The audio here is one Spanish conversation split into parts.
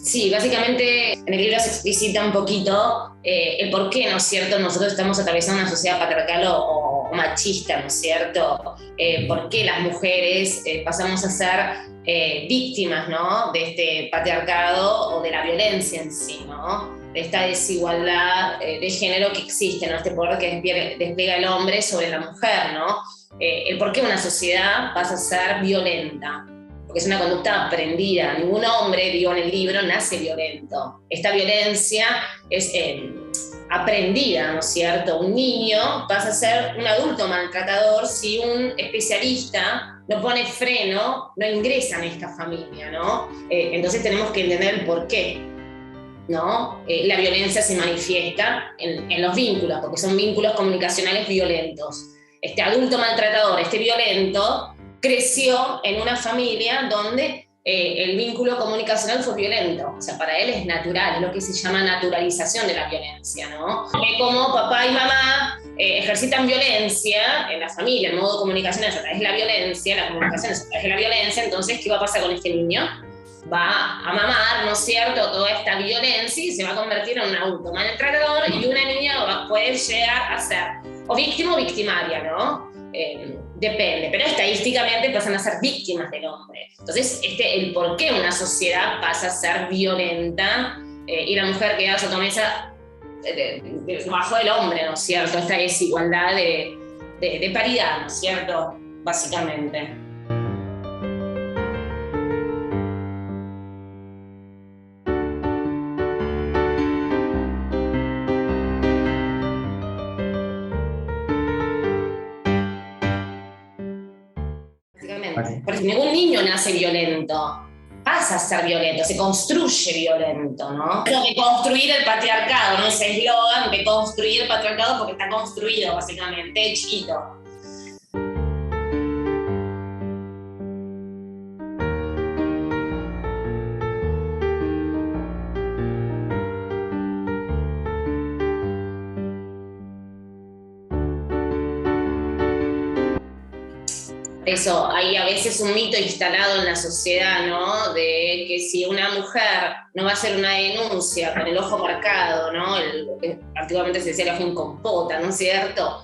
Sí, básicamente en el libro se explicita un poquito el por qué, ¿no es cierto?, nosotros estamos atravesando una sociedad patriarcal o machista, ¿no es cierto? ¿Por qué las mujeres pasamos a ser víctimas, ¿no?, de este patriarcado o de la violencia en sí, ¿no? De esta desigualdad de género que existe, ¿no? Este poder que despliega el hombre sobre la mujer, ¿no? El por qué una sociedad pasa a ser violenta. Porque es una conducta aprendida. Ningún hombre, digo en el libro, nace violento. Esta violencia es aprendida, ¿no es cierto? Un niño pasa a ser un adulto maltratador si un especialista no pone freno, no ingresa en esta familia, ¿no? Entonces tenemos que entender el porqué, ¿no? La violencia se manifiesta en los vínculos, porque son vínculos comunicacionales violentos. Este adulto maltratador, este violento, creció en una familia donde el vínculo comunicacional fue violento. O sea, para él es natural, es lo que se llama naturalización de la violencia, ¿no? Ve cómo papá y mamá ejercitan violencia en la familia, el modo comunicacional es a través de la violencia, la comunicación es a través de la violencia, entonces, ¿qué va a pasar con este niño? Va a mamar, ¿no es cierto?, toda esta violencia y se va a convertir en un adulto maltratador y una niña puede llegar a ser o víctima o victimaria, ¿no? Depende, pero estadísticamente pasan a ser víctimas del hombre. Entonces, el por qué una sociedad pasa a ser violenta y la mujer queda sotomesa bajo el hombre, ¿no es cierto? Esta desigualdad de paridad, ¿no es cierto? Básicamente. Porque ningún niño nace violento, pasa a ser violento, se construye violento, ¿no? Pero de construir el patriarcado, ¿no? Ese eslogan de construir el patriarcado porque está construido, básicamente, chiquito. Eso, hay a veces un mito instalado en la sociedad, ¿no? De que si una mujer no va a hacer una denuncia con el ojo marcado, ¿no? Antiguamente se decía el ojo en compota, ¿no es cierto?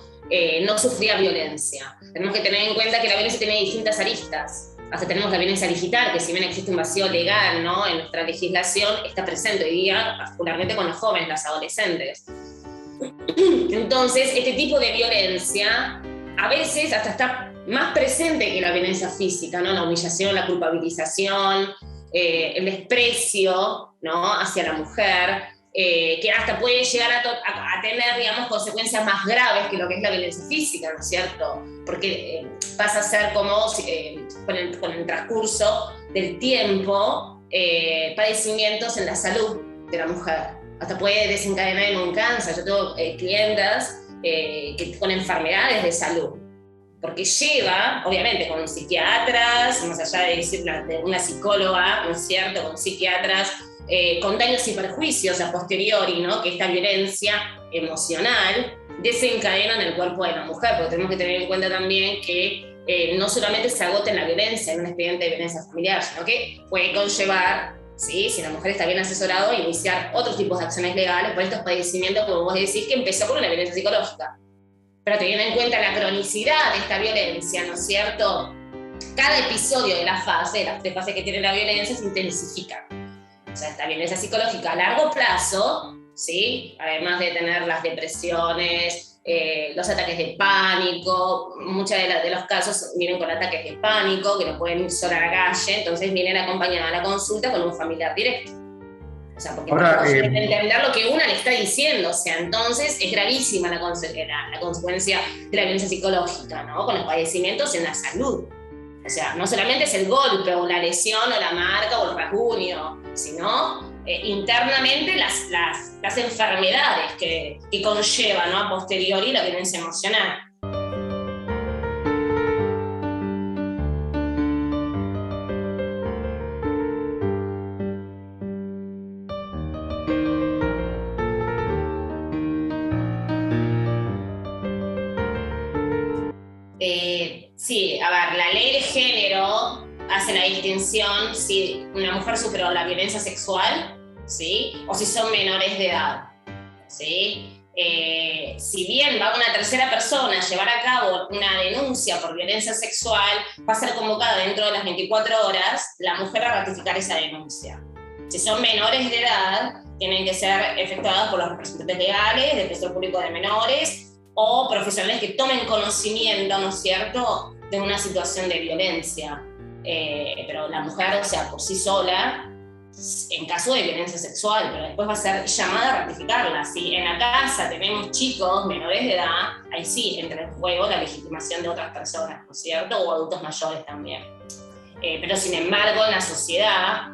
No sufría violencia. Tenemos que tener en cuenta que la violencia tiene distintas aristas. Hasta tenemos la violencia digital, que si bien existe un vacío legal, ¿no?, en nuestra legislación, está presente hoy día, particularmente con los jóvenes, los adolescentes. Entonces, este tipo de violencia a veces hasta está más presente que la violencia física, ¿no? La humillación, la culpabilización, el desprecio, ¿no?, hacia la mujer, que hasta puede llegar a tener, digamos, consecuencias más graves que lo que es la violencia física, ¿no es cierto? Porque pasa a ser como, con el transcurso del tiempo, padecimientos en la salud de la mujer. Hasta puede desencadenar en un cáncer. Yo tengo clientas con enfermedades de salud, porque lleva, obviamente, con psiquiatras, más allá de decir de una psicóloga, ¿no es cierto?, con psiquiatras, con daños y perjuicios a posteriori, ¿no?, que esta violencia emocional desencadena en el cuerpo de la mujer, porque tenemos que tener en cuenta también que no solamente se agota en la violencia, en un expediente de violencia familiar, sino que puede conllevar, ¿sí?, si la mujer está bien asesorada, iniciar otros tipos de acciones legales por estos padecimientos, como vos decís, que empezó con una violencia psicológica. Pero teniendo en cuenta la cronicidad de esta violencia, ¿no es cierto?, cada episodio de la fase, de las 3 fases que tiene la violencia, se intensifica. O sea, esta violencia psicológica a largo plazo, ¿sí?, además de tener las depresiones, los ataques de pánico, muchos de los casos vienen con ataques de pánico, que no pueden ir sola a la calle, entonces vienen acompañadas a la consulta con un familiar directo. O sea, porque ahora, tenemos que entender lo que una le está diciendo, o sea, entonces es gravísima la consecuencia de la violencia psicológica, ¿no?, con los padecimientos en la salud. O sea, no solamente es el golpe o la lesión o la marca o el rasguño, sino internamente las enfermedades que conllevan, ¿no?, a posteriori la violencia emocional. Sí, a ver, la ley de género hace la distinción si una mujer superó la violencia sexual ¿sí? O si son menores de edad, ¿sí? Si bien va una tercera persona a llevar a cabo una denuncia por violencia sexual, va a ser convocada dentro de las 24 horas la mujer a ratificar esa denuncia. Si son menores de edad, tienen que ser efectuadas por los representantes legales, defensor público de menores o profesionales que tomen conocimiento, ¿no es cierto?, de una situación de violencia. Pero la mujer, o sea, por sí sola, en caso de violencia sexual, pero después va a ser llamada a ratificarla. Si en la casa tenemos chicos menores de edad, ahí sí entra en juego la legitimación de otras personas, ¿no es cierto? O adultos mayores también. Pero sin embargo, en la sociedad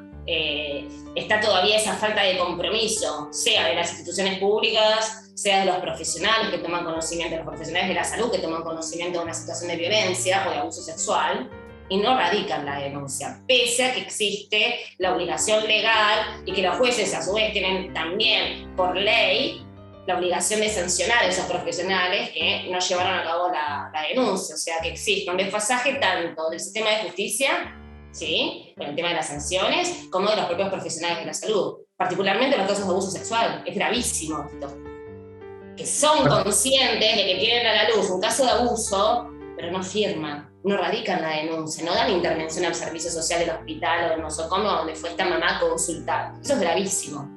está todavía esa falta de compromiso, sea de las instituciones públicas, sea de los profesionales que toman conocimiento, de los profesionales de la salud que toman conocimiento de una situación de violencia o de abuso sexual, y no radican la denuncia, pese a que existe la obligación legal y que los jueces a su vez tienen también por ley la obligación de sancionar a esos profesionales que no llevaron a cabo la denuncia. O sea que existe un desfasaje tanto del sistema de justicia, ¿sí?, con el tema de las sanciones, como de los propios profesionales de la salud, particularmente en los casos de abuso sexual. Es gravísimo esto, que son conscientes de que tienen a la luz un caso de abuso, pero no firman, no radican la denuncia, no dan intervención al servicio social del hospital o del nosocomio donde fue esta mamá a consultar. Eso es gravísimo.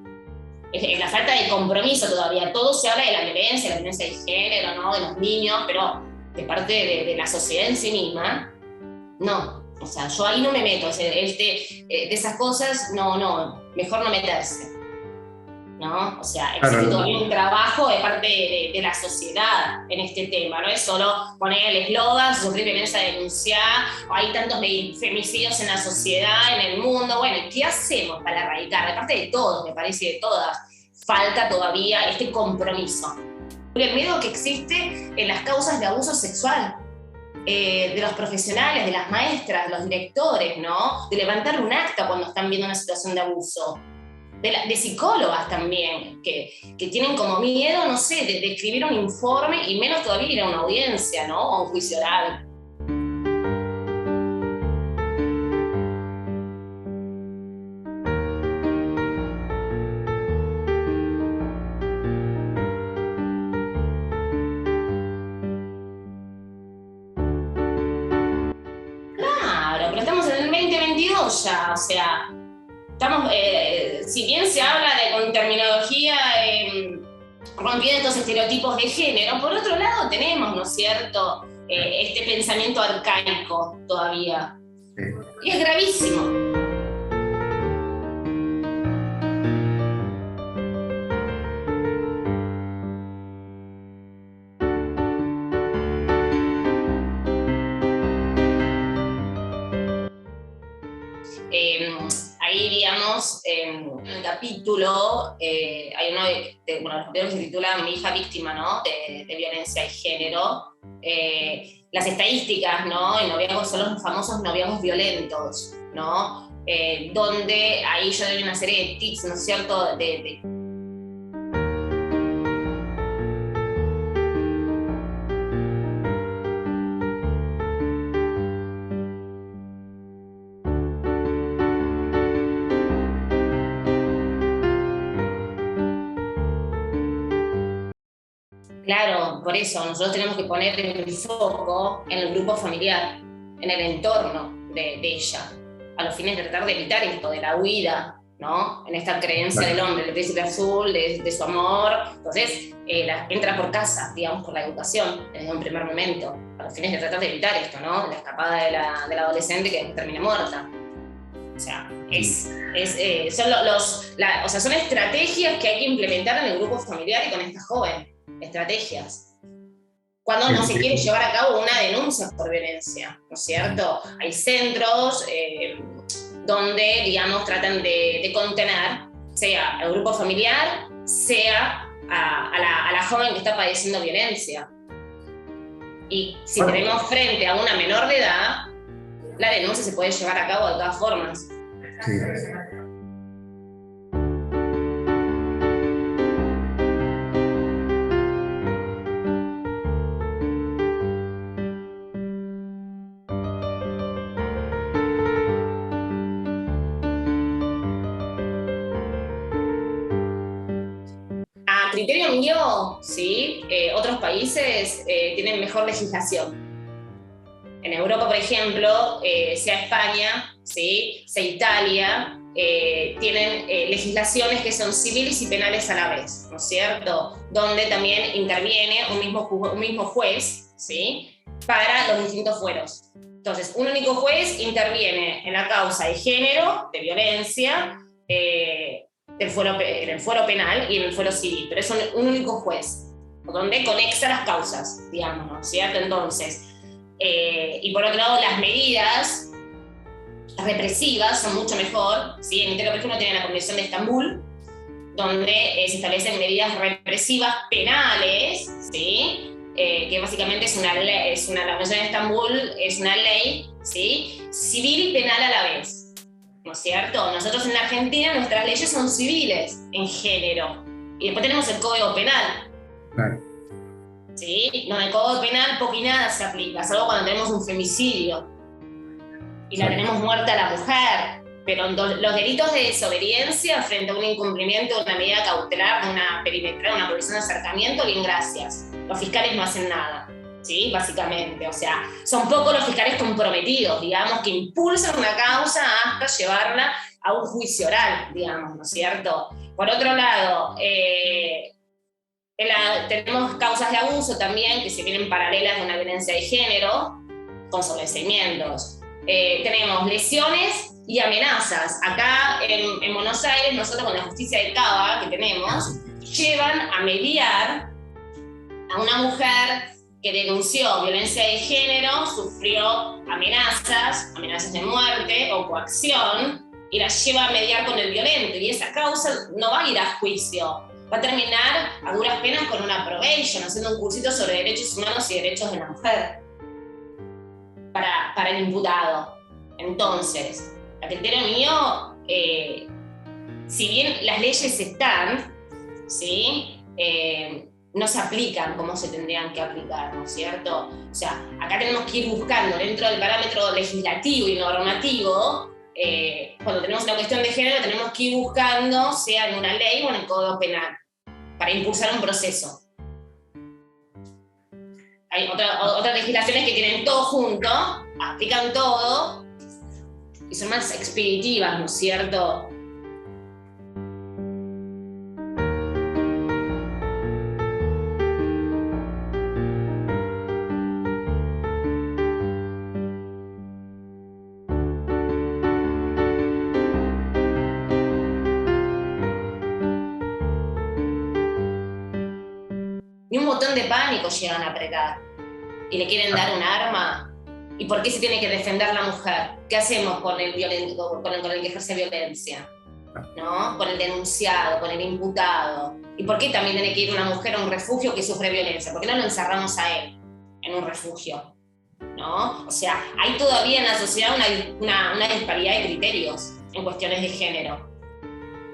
Es la falta de compromiso todavía. Todo se habla de la violencia de género, ¿no?, de los niños, pero de parte de la sociedad en sí misma, no. O sea, yo ahí no me meto. O sea, de esas cosas, no, mejor no meterse, ¿no? O sea, existe todavía un trabajo de parte de la sociedad en este tema, no es solo poner el eslogan, sufrir violencia, denunciar, o hay tantos femicidios en la sociedad, en el mundo. Bueno, ¿qué hacemos para erradicar? De parte de todos, me parece, de todas, falta todavía este compromiso. El miedo que existe en las causas de abuso sexual, de los profesionales, de las maestras, de los directores, ¿no?, de levantar un acta cuando están viendo una situación de abuso. De psicólogas también, que tienen como miedo, no sé, de escribir un informe y menos todavía ir a una audiencia, ¿no?, o un juicio oral. Claro, pero estamos en el 2022 ya, o sea, estamos, si bien se habla con terminología rompiendo estos estereotipos de género, por otro lado tenemos, ¿no es cierto?, este pensamiento arcaico todavía. Y es gravísimo. Ahí, digamos, en el capítulo, hay uno de los capítulos que se titula Mi hija víctima, ¿no?, de violencia de género. Las estadísticas, ¿no?, en noviazgos son los famosos noviazgos violentos, ¿no?, donde ahí yo doy una serie de tips, ¿no es cierto?, Claro, por eso nosotros tenemos que poner el foco en el grupo familiar, en el entorno de ella, a los fines de tratar de evitar esto de la huida, ¿no?, en esta creencia del hombre, del príncipe azul, de su amor. Entonces, entra por casa, digamos, por la educación, desde un primer momento, a los fines de tratar de evitar esto, ¿no?, la escapada de la adolescente que termine muerta. O sea, son estrategias que hay que implementar en el grupo familiar y con esta joven. Estrategias. Cuando no se quiere llevar a cabo una denuncia por violencia, ¿no es cierto? Hay centros donde, digamos, tratan de contener, sea el grupo familiar, sea a la joven que está padeciendo violencia. Y si tenemos frente a una menor de edad, la denuncia se puede llevar a cabo de todas formas. Sí. criterio mío, ¿sí? Otros países tienen mejor legislación. En Europa, por ejemplo, sea España, ¿sí? Sea Italia, tienen legislaciones que son civiles y penales a la vez, ¿no es cierto? Donde también interviene un mismo juez, ¿sí? Para los distintos fueros. Entonces, un único juez interviene en la causa de género, de violencia, en el fuero penal y en el fuero civil, pero es un único juez, donde conexa las causas, digamos, ¿no es cierto? Entonces, y por otro lado, las medidas represivas son mucho mejor, ¿sí? En Italia, por ejemplo, tiene la Convención de Estambul, donde se establecen medidas represivas penales, ¿sí? Que básicamente la Convención de Estambul es una ley, ¿sí? Civil y penal a la vez, ¿no es cierto? Nosotros en la Argentina nuestras leyes son civiles en género, y después tenemos el Código Penal. Claro. ¿Sí? Donde el Código Penal poco y nada se aplica, salvo cuando tenemos un femicidio y la tenemos muerta a la mujer. Pero los delitos de desobediencia frente a un incumplimiento de una medida cautelar, de una perimetral, una prohibición de acercamiento, bien, gracias. Los fiscales no hacen nada, ¿sí? Básicamente. O sea, son pocos los fiscales comprometidos, digamos, que impulsan una causa hasta llevarla a un juicio oral, digamos, ¿no es cierto? Por otro lado, tenemos causas de abuso también que se vienen paralelas de una violencia de género, con sobreseimientos. Tenemos lesiones y amenazas. Acá en Buenos Aires, nosotros con la justicia de Cava que tenemos, llevan a mediar a una mujer que denunció violencia de género, sufrió amenazas de muerte o coacción, y la lleva a mediar con el violento, y esa causa no va a ir a juicio. Va a terminar a duras penas con una probation, haciendo un cursito sobre derechos humanos y derechos de la mujer para el imputado. Entonces, a criterio mío, si bien las leyes están, ¿sí? No se aplican como se tendrían que aplicar, ¿no es cierto? O sea, acá tenemos que ir buscando dentro del parámetro legislativo y normativo. Cuando tenemos una cuestión de género, tenemos que ir buscando, sea en una ley o en el Código Penal, para impulsar un proceso. Hay otras legislaciones que tienen todo junto, aplican todo y son más expeditivas, ¿no es cierto? Y un botón de pánico llegan a apretar y le quieren dar un arma. ¿Y por qué se tiene que defender la mujer? ¿Qué hacemos con el que ejerce violencia? ¿No? Con el denunciado, con el imputado. ¿Y por qué también tiene que ir una mujer a un refugio que sufre violencia? ¿Por qué no lo encerramos a él en un refugio? ¿No? O sea, hay todavía en la sociedad una disparidad de criterios en cuestiones de género.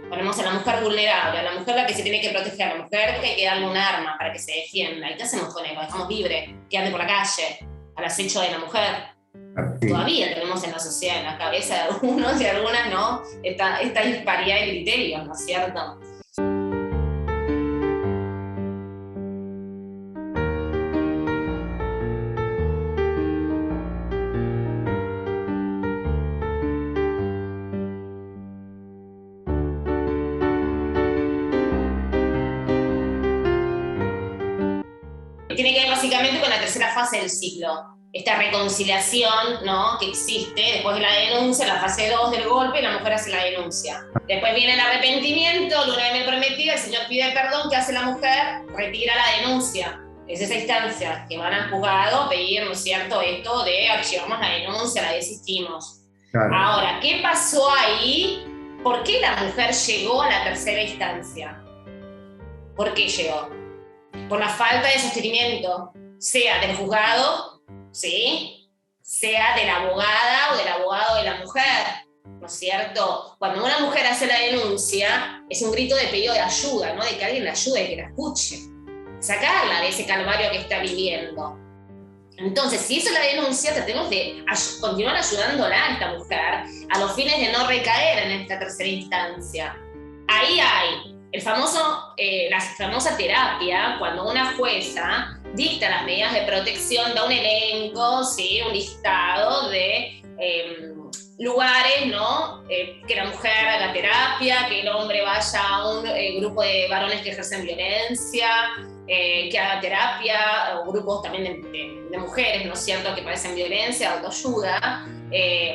Ponemos a la mujer vulnerable, a la mujer la que se tiene que proteger, a la mujer que hay que darle un arma para que se defienda. ¿Y qué hacemos con él? Lo dejamos libre, que ande por la calle, al acecho de la mujer. Sí. Todavía tenemos en la sociedad, en la cabeza de algunos y algunas, ¿no? Esta disparidad de criterios, ¿no es cierto? Tiene que ver básicamente con la tercera fase del ciclo, esta reconciliación, ¿no? Que existe después de la denuncia, la fase 2 del golpe, la mujer hace la denuncia. Después viene el arrepentimiento, luna de miel prometida, el señor pide perdón, ¿qué hace la mujer? Retira la denuncia. Es esa instancia que van al juzgado a pedir, ¿no es cierto?, esto de archivamos la denuncia, la desistimos. Claro. Ahora, ¿qué pasó ahí? ¿Por qué la mujer llegó a la tercera instancia? ¿Por qué llegó? Por la falta de sostenimiento, sea del juzgado, ¿sí? Sea de la abogada o del abogado de la mujer, ¿no es cierto? Cuando una mujer hace la denuncia, es un grito de pedido de ayuda, ¿no? De que alguien la ayude, que la escuche, sacarla de ese calvario que está viviendo. Entonces, si hizo la denuncia, tratemos de continuar ayudándola a esta mujer a los fines de no recaer en esta tercera instancia. Ahí hay la famosa terapia, cuando una jueza dicta las medidas de protección, da un elenco, ¿sí? Un listado de lugares, ¿no? Que la mujer haga terapia, que el hombre vaya a un grupo de varones que ejercen violencia, que haga terapia, o grupos también de mujeres, ¿no es cierto?, que padecen violencia, autoayuda,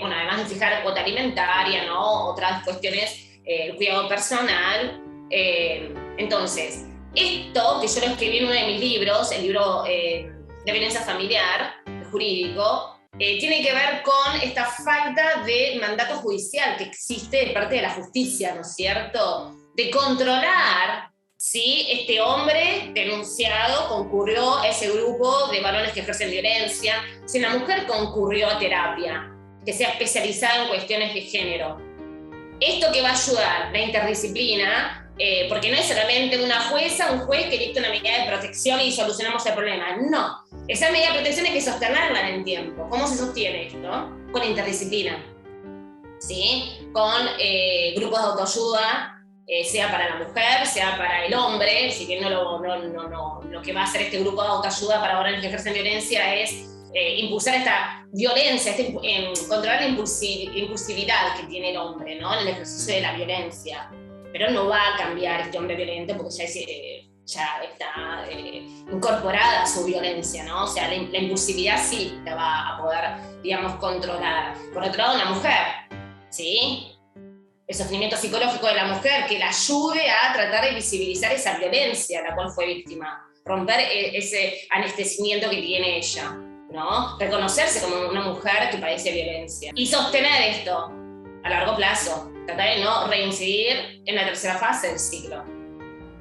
bueno, además de fijar cuota alimentaria, ¿no? Otras cuestiones, el cuidado personal. Entonces, esto que yo lo escribí en uno de mis libros, el libro de violencia familiar, jurídico, tiene que ver con esta falta de mandato judicial que existe de parte de la justicia, ¿no es cierto?, de controlar si este hombre denunciado concurrió a ese grupo de varones que ejercen violencia, si la mujer concurrió a terapia, que sea especializada en cuestiones de género. Esto que va a ayudar, la interdisciplina, porque no es solamente una jueza, un juez que dicta una medida de protección y solucionamos el problema. No, esa medida de protección hay que sostenerla en el tiempo. ¿Cómo se sostiene esto? Con interdisciplina, ¿sí? Con grupos de autoayuda, sea para la mujer, sea para el hombre, si bien lo que va a hacer este grupo de autoayuda para varones que ejercen violencia es impulsar esta violencia, controlar la impulsividad que tiene el hombre, ¿no?, en el ejercicio de la violencia. Pero no va a cambiar este hombre violento porque ya está incorporada a su violencia, ¿no? O sea, la impulsividad sí la va a poder, digamos, controlar. Por otro lado, la mujer, ¿sí? El sufrimiento psicológico de la mujer que la ayude a tratar de visibilizar esa violencia a la cual fue víctima, romper ese anestesiamiento que tiene ella, ¿no? Reconocerse como una mujer que padece violencia y sostener esto a largo plazo, tratar de no reincidir en la tercera fase del ciclo.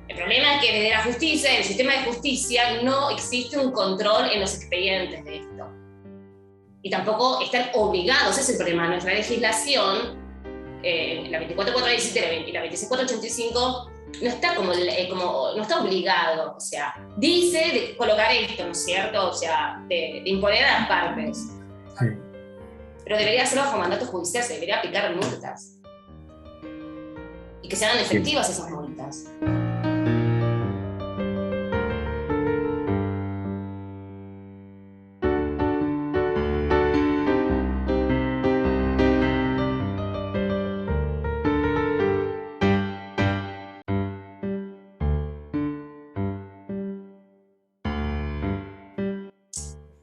El problema es que desde la justicia, en el sistema de justicia, no existe un control en los expedientes de esto. Y tampoco están obligados, ese es el problema. Nuestra legislación, la 24.417 y la 26.485, no está no está obligado, o sea, dice de colocar esto, ¿no es cierto? O sea, de imponer a las partes. Sí. Pero debería hacerlo bajo mandato judicial, se debería aplicar multas. Y que sean efectivas esas multas.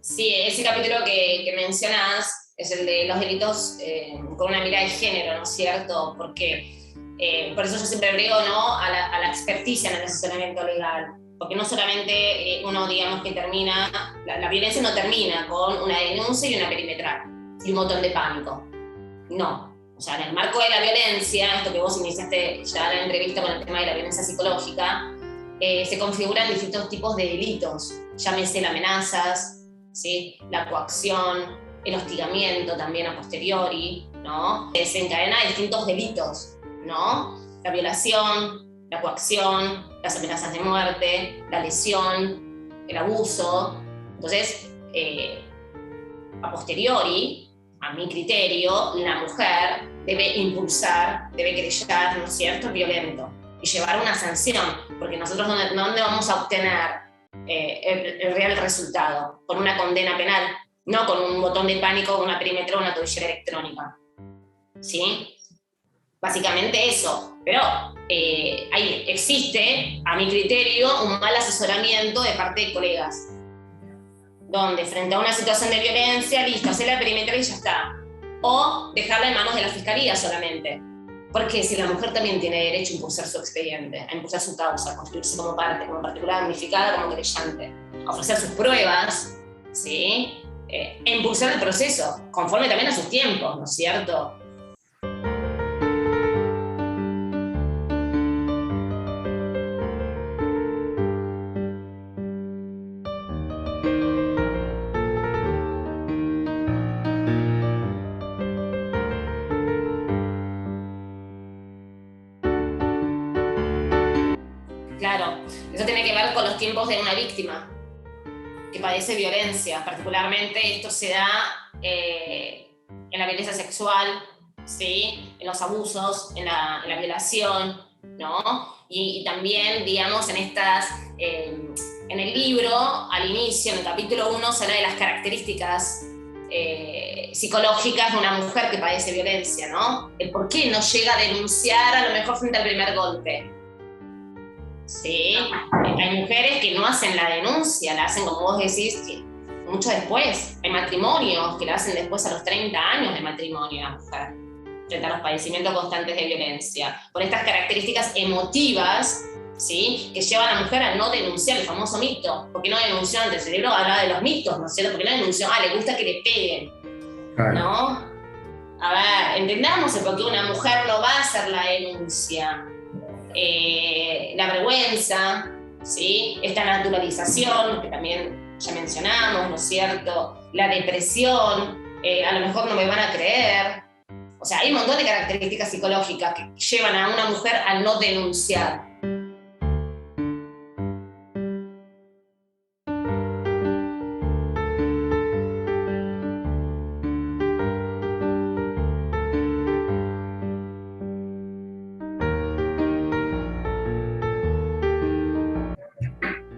Sí, ese capítulo que mencionas es el de los delitos con una mirada de género, ¿no es cierto? Porque por eso yo siempre agrego, ¿no?, a la experticia en el asesoramiento legal. Porque no solamente uno, digamos, que termina, la violencia no termina con una denuncia y una perimetral y un botón de pánico. No. O sea, en el marco de la violencia, esto que vos iniciaste ya la entrevista con el tema de la violencia psicológica, se configuran distintos tipos de delitos. Llámese las amenazas, ¿sí?, la coacción, el hostigamiento también a posteriori, ¿no? Desencadena distintos delitos, ¿no? La violación, la coacción, las amenazas de muerte, la lesión, el abuso. Entonces, a posteriori, a mi criterio, la mujer debe impulsar, debe querellar, ¿no es cierto?, el violento y llevar una sanción, porque nosotros ¿dónde vamos a obtener el real resultado? Con una condena penal, no con un botón de pánico, una perimetral o una tobillera electrónica, ¿sí? Básicamente eso, pero ahí existe, a mi criterio, un mal asesoramiento de parte de colegas, donde frente a una situación de violencia, listo, hacer la perimetral y ya está, o dejarla en manos de la fiscalía solamente. Porque si la mujer también tiene derecho a impulsar su expediente, a impulsar su causa, a constituirse como parte, como particular damnificada, como querellante, a ofrecer sus pruebas, ¿sí?, e impulsar el proceso, conforme también a sus tiempos, ¿no es cierto? Claro, eso tiene que ver con los tiempos de una víctima que padece violencia. Particularmente esto se da en la violencia sexual, ¿sí?, en los abusos, en la violación, ¿no? Y también, digamos, en el libro, al inicio, en el capítulo 1, se habla de las características psicológicas de una mujer que padece violencia, ¿no? El por qué no llega a denunciar a lo mejor frente al primer golpe. Sí, hay mujeres que no hacen la denuncia, la hacen, como vos decís, mucho después. Hay matrimonios que la hacen después a los 30 años de matrimonio, la mujer, frente a los padecimientos constantes de violencia, por estas características emotivas, ¿sí?, que llevan a la mujer a no denunciar, el famoso mito. ¿Por qué no denunció antes? El libro hablaba de los mitos, ¿no es cierto? ¿Por qué no denunció? Le gusta que le peguen, claro, ¿no? A ver, entendamos el por qué una mujer no va a hacer la denuncia. La vergüenza, ¿sí?, esta naturalización, que también ya mencionamos, ¿no es cierto? La depresión, a lo mejor no me van a creer. O sea, hay un montón de características psicológicas que llevan a una mujer a no denunciar.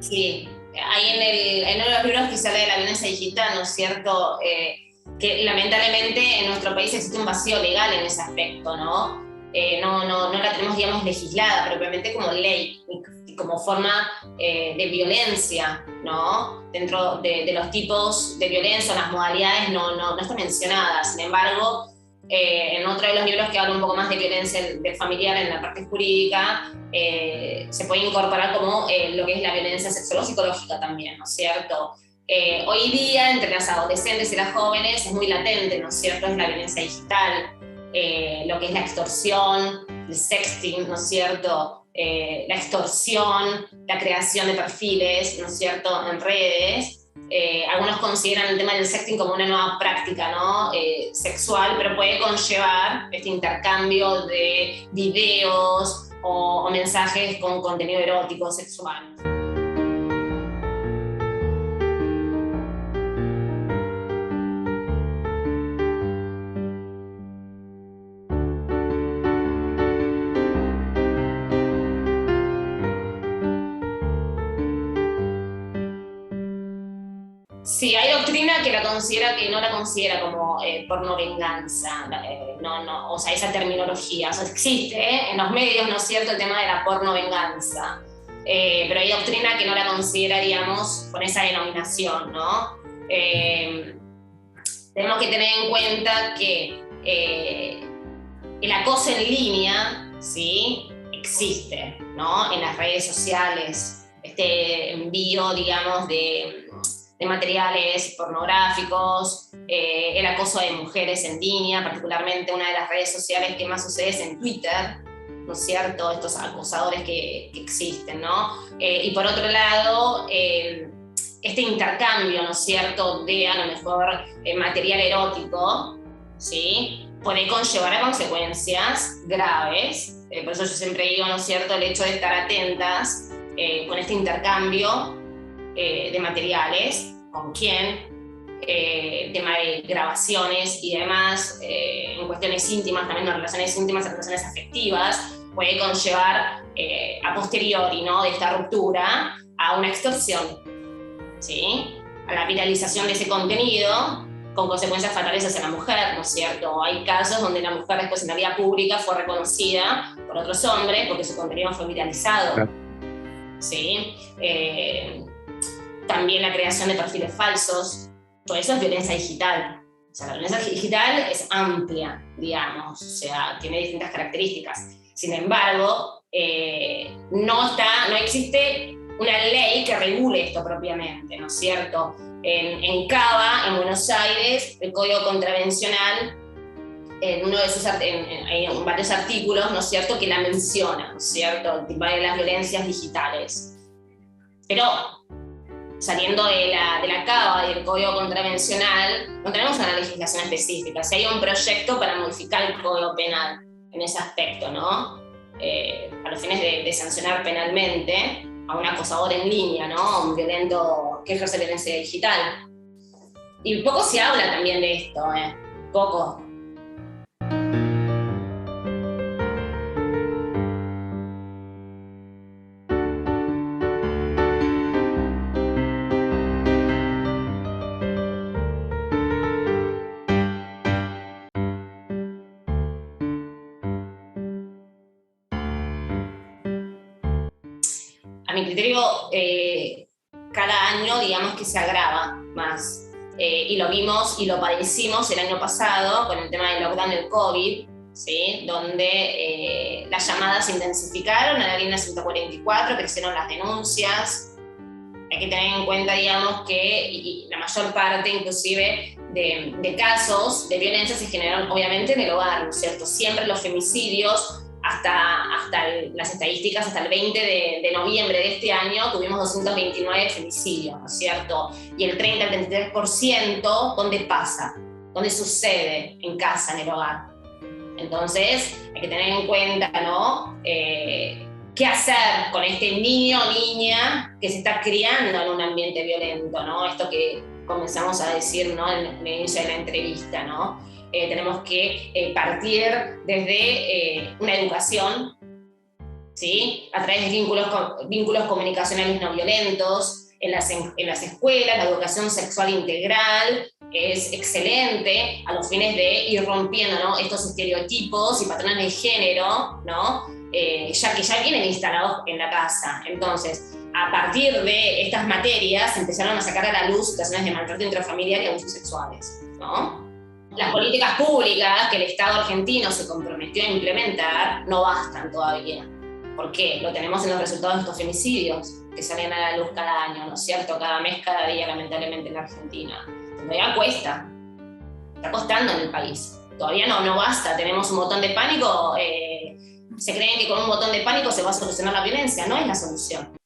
Sí, ahí en uno de los libros que se habla de la violencia digital, ¿no es cierto? Que lamentablemente en nuestro país existe un vacío legal en ese aspecto, ¿no? No la tenemos, digamos, legislada propiamente como ley, como forma de violencia, ¿no? Dentro de los tipos de violencia, las modalidades no está mencionada. Sin embargo, en otro de los libros que habla un poco más de violencia familiar en la parte jurídica, se puede incorporar como lo que es la violencia sexual o psicológica también, ¿no es cierto? Hoy día, entre las adolescentes y las jóvenes, es muy latente, ¿no es cierto? Es la violencia digital, lo que es la extorsión, el sexting, ¿no es cierto? La extorsión, la creación de perfiles, ¿no es cierto?, en redes. Algunos consideran el tema del sexting como una nueva práctica, ¿no?, sexual, pero puede conllevar este intercambio de videos o mensajes con contenido erótico, sexual. Sí, hay doctrina que no la considera como porno venganza, o sea, esa terminología. O sea, existe en los medios, ¿no es cierto?, el tema de la porno venganza. Pero hay doctrina que no la considera, digamos, con esa denominación, ¿no? Tenemos que tener en cuenta que el acoso en línea, ¿sí?, existe, ¿no?, en las redes sociales, este envío, digamos, de materiales pornográficos, el acoso de mujeres en línea, particularmente una de las redes sociales que más sucede es en Twitter, ¿no es cierto?, estos acosadores que existen, ¿no? Y por otro lado, este intercambio, ¿no es cierto?, de a lo mejor material erótico, ¿sí?, puede conllevar a consecuencias graves. Por eso yo siempre digo, ¿no es cierto?, el hecho de estar atentas con este intercambio de materiales, con quién, tema de grabaciones y demás, en cuestiones íntimas, también en relaciones íntimas, en relaciones afectivas, puede conllevar a posteriori, ¿no?, de esta ruptura a una extorsión, ¿sí?, a la viralización de ese contenido con consecuencias fatales hacia la mujer, ¿no es cierto? Hay casos donde la mujer después en la vía pública fue reconocida por otros hombres porque su contenido fue viralizado, ¿sí? También la creación de perfiles falsos, todo eso es violencia digital. O sea, la violencia digital es amplia, digamos, o sea, tiene distintas características. Sin embargo, no existe una ley que regule esto propiamente, ¿no es cierto? En Cava, en Buenos Aires, el Código Contravencional, en uno de sus hay varios artículos, ¿no es cierto?, que la menciona, ¿no es cierto?, el tema de las violencias digitales. Pero saliendo de la Cava y del Código Contravencional, no tenemos una legislación específica. Si hay un proyecto para modificar el Código Penal en ese aspecto, ¿no? A los fines de sancionar penalmente a un acosador en línea, ¿no?, a un violento que ejerce violencia digital. Y poco se habla también de esto, poco. a mi criterio, cada año, digamos que se agrava más. Y lo vimos y lo padecimos el año pasado con el tema del lockdown del COVID, ¿sí? Donde las llamadas se intensificaron a la línea 144, crecieron las denuncias. Hay que tener en cuenta, digamos, que y la mayor parte, inclusive, de casos de violencia se generaron, obviamente, en el hogar, ¿no es cierto? Siempre los femicidios, las estadísticas, hasta el 20 de noviembre de este año, tuvimos 229 femicidios, ¿no es cierto? Y el 30 al 33%, ¿dónde pasa? ¿Dónde sucede? En casa, en el hogar. Entonces, hay que tener en cuenta, ¿no? ¿Qué hacer con este niño o niña que se está criando en un ambiente violento, ¿no? Esto que comenzamos a decir, ¿no? En el inicio de la entrevista, ¿no? Tenemos que partir desde una educación, ¿sí? A través de vínculos comunicacionales no violentos, en las escuelas, la educación sexual integral es excelente a los fines de ir rompiendo, ¿no? Estos estereotipos y patrones de género, ¿no? Ya que ya vienen instalados en la casa. Entonces, a partir de estas materias empezaron a sacar a la luz situaciones de maltrato intrafamiliar y abusos sexuales, ¿no? Las políticas públicas que el Estado argentino se comprometió a implementar no bastan todavía. ¿Por qué? Lo tenemos en los resultados de estos femicidios que salen a la luz cada año, ¿no es cierto? Cada mes, cada día, lamentablemente, en la Argentina. Todavía cuesta. Está costando en el país. Todavía no basta. Tenemos un botón de pánico. Se creen que con un botón de pánico se va a solucionar la violencia. No es la solución.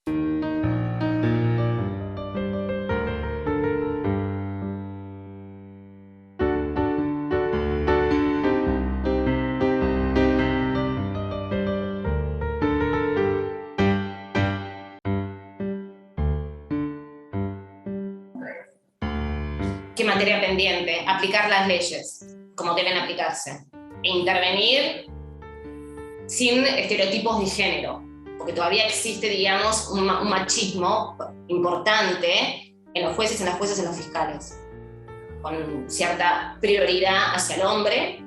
¿Qué materia pendiente? Aplicar las leyes como deben aplicarse e intervenir sin estereotipos de género, porque todavía existe, digamos, un machismo importante en los jueces, en las jueces, en los fiscales, con cierta prioridad hacia el hombre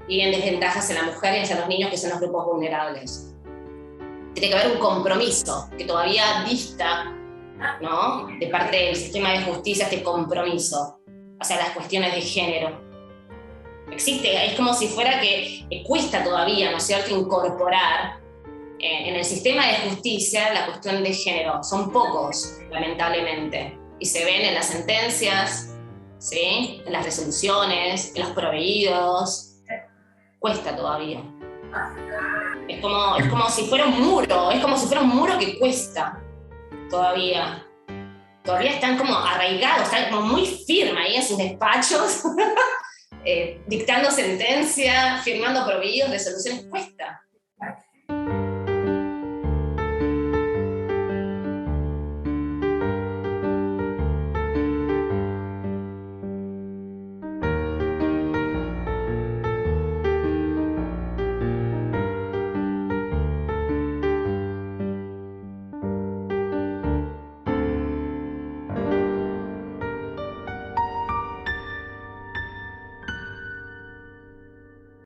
y en desventaja hacia la mujer y hacia los niños, que son los grupos vulnerables. Tiene que haber un compromiso que todavía dista, ¿no?, de parte del sistema de justicia, este compromiso hacia las cuestiones de género. Existe, es como si fuera que cuesta todavía, ¿no es cierto?, incorporar en el sistema de justicia la cuestión de género. Son pocos, lamentablemente, y se ven en las sentencias, ¿sí?, en las resoluciones, en los proveídos. Cuesta todavía. Es como si fuera un muro que cuesta todavía. Todavía están como arraigados, están como muy firmes ahí en sus despachos, dictando sentencia, firmando proveídos, resoluciones. Cuesta.